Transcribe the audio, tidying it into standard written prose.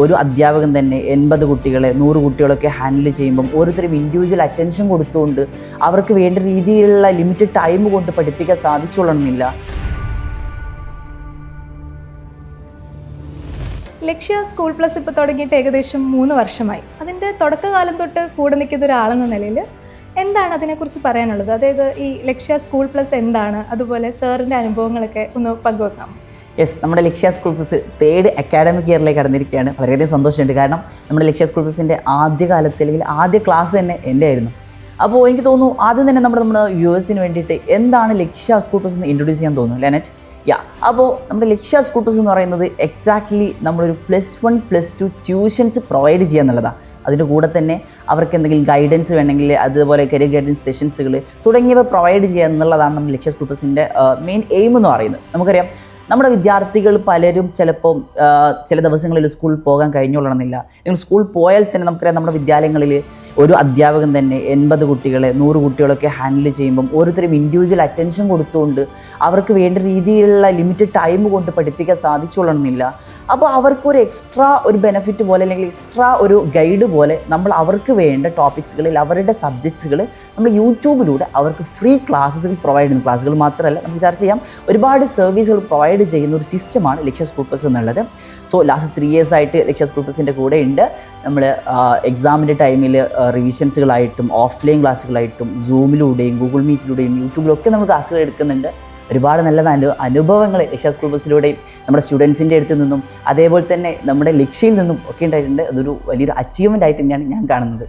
ഒരു അധ്യാപകൻ തന്നെ 80 കുട്ടികളെ 100 കുട്ടികളൊക്കെ ഹാൻഡിൽ ചെയ്യുമ്പം ഓരോരുത്തരും ഇൻഡിവിജ്വൽ അറ്റൻഷൻ കൊടുത്തുകൊണ്ട് അവർക്ക് വേണ്ട രീതിയിലുള്ള ലിമിറ്റഡ് ടൈം കൊണ്ട് പഠിപ്പിക്കാൻ സാധിച്ചുകൊള്ളണമെന്നില്ല. ലക്ഷ്യ സ്കൂൾ പ്ലസ് ഇപ്പോൾ തുടങ്ങിയിട്ട് ഏകദേശം 3 വർഷമായി. അതിൻ്റെ തുടക്കകാലം തൊട്ട് കൂടെ നിൽക്കുന്ന ഒരാളെന്ന നിലയിൽ എന്താണ് അതിനെക്കുറിച്ച് പറയാനുള്ളത്? അതായത് ഈ ലക്ഷ്യ സ്കൂൾ പ്ലസ് എന്താണ്, അതുപോലെ സാറിൻ്റെ അനുഭവങ്ങളൊക്കെ ഒന്ന് പങ്കുവെക്കാം. യെസ്, നമ്മുടെ ലക്ഷ്യ സ്കൂൾ പ്ലസ് 3rd അക്കാഡമിക് ഇയറിലേക്ക് കടന്നിരിക്കുകയാണ്. വളരെയധികം സന്തോഷമുണ്ട്. കാരണം നമ്മുടെ ലക്ഷ്യ സ്കൂൾ പ്ലസിൻ്റെ ആദ്യ കാലത്ത് അല്ലെങ്കിൽ ആദ്യ ക്ലാസ് തന്നെ എൻ്റെ ആയിരുന്നു. അപ്പോൾ എനിക്ക് തോന്നുന്നു ആദ്യം തന്നെ നമ്മുടെ വ്യൂവേഴ്സിന് വേണ്ടിയിട്ട് എന്താണ് ലക്ഷ്യ സ്കൂൾ പ്ലസ് എന്ന് ഇൻട്രൊഡ്യൂസ് ചെയ്യാൻ തോന്നുന്നു ലെനറ്റ്. അപ്പോൾ നമ്മുടെ ലക്ഷ്യ സ്കൂൾ പ്ലസ് എന്ന് പറയുന്നത് എക്സാക്ട്ലി നമ്മളൊരു +1 +2 ട്യൂഷൻസ് പ്രൊവൈഡ് ചെയ്യുക എന്നുള്ളതാണ്. അതിൻ്റെ കൂടെ തന്നെ അവർക്ക് എന്തെങ്കിലും ഗൈഡൻസ് വേണമെങ്കിൽ അതുപോലെ കരിയർ ഗൈഡൻസ് സെഷൻസുകൾ തുടങ്ങിയവ പ്രൊവൈഡ് ചെയ്യുക എന്നുള്ളതാണ് നമ്മുടെ ലക്ഷ്യ സ്കൂൾ പ്ലസിൻ്റെ മെയിൻ എയിം എന്ന് പറയുന്നത്. നമുക്കറിയാം നമ്മുടെ വിദ്യാർത്ഥികൾ പലരും ചിലപ്പോൾ ചില ദിവസങ്ങളിൽ സ്കൂളിൽ പോകാൻ കഴിഞ്ഞുകൊള്ളണമെന്നില്ല. നിങ്ങൾ സ്കൂളിൽ പോയാൽ തന്നെ നമുക്കറിയാം നമ്മുടെ വിദ്യാലയങ്ങളിൽ ഒരു അധ്യാപകൻ തന്നെ 80 കുട്ടികളെ 100 കുട്ടികളൊക്കെ ഹാൻഡിൽ ചെയ്യുമ്പം ഓരോരുത്തരും ഇൻഡിവിജ്വൽ അറ്റൻഷൻ കൊടുത്തുകൊണ്ട് അവർക്ക് വേണ്ട രീതിയിലുള്ള ലിമിറ്റഡ് ടൈം കൊണ്ട് പഠിപ്പിക്കാൻ സാധിച്ചുകൊള്ളണമെന്നില്ല. അപ്പോൾ അവർക്കൊരു എക്സ്ട്രാ ഒരു ബെനിഫിറ്റ് പോലെ അല്ലെങ്കിൽ എക്സ്ട്രാ ഒരു ഗൈഡ് പോലെ നമ്മൾ അവർക്ക് വേണ്ട ടോപ്പിക്സുകളിൽ അവരുടെ സബ്ജക്ട്സുകൾ നമ്മൾ യൂട്യൂബിലൂടെ അവർക്ക് ഫ്രീ ക്ലാസ്സുകൾ പ്രൊവൈഡ് ചെയ്യുന്നു. ക്ലാസ്സുകൾ മാത്രമല്ല, നമുക്ക് ചർച്ച ചെയ്യാം, ഒരുപാട് സർവീസുകൾ പ്രൊവൈഡ് ചെയ്യുന്ന ഒരു സിസ്റ്റമാണ് ലക്ഷ്യ സ്കൂൾ പ്ലസ് എന്നുള്ളത്. സോ ലാസ്റ്റ് 3 years ആയിട്ട് ലക്ഷ്യ സ്കൂൾ പ്ലസിൻ്റെ കൂടെ ഉണ്ട്. നമ്മൾ എക്സാമിൻ്റെ ടൈമിൽ റിവിഷൻസുകളായിട്ടും ഓഫ്ലൈൻ ക്ലാസ്സുകളായിട്ടും സൂമിലൂടെയും ഗൂഗിൾ മീറ്റിലൂടെയും യൂട്യൂബിലൊക്കെ നമ്മൾ ക്ലാസ്സുകൾ എടുക്കുന്നുണ്ട്. ഒരുപാട് നല്ല അനുഭവങ്ങൾ ലക്ഷ്യ സ്കൂൾ പ്ലസിലൂടെയും നമ്മുടെ സ്റ്റുഡൻസിൻ്റെ അടുത്ത് നിന്നും അതേപോലെ തന്നെ നമ്മുടെ ലക്ഷ്യയിൽ നിന്നും ഒക്കെ ഉണ്ടായിട്ടുണ്ട്. അതൊരു വലിയൊരു അച്ചീവ്മെൻ്റ് ആയിട്ട് തന്നെയാണ് ഞാൻ കാണുന്നത്.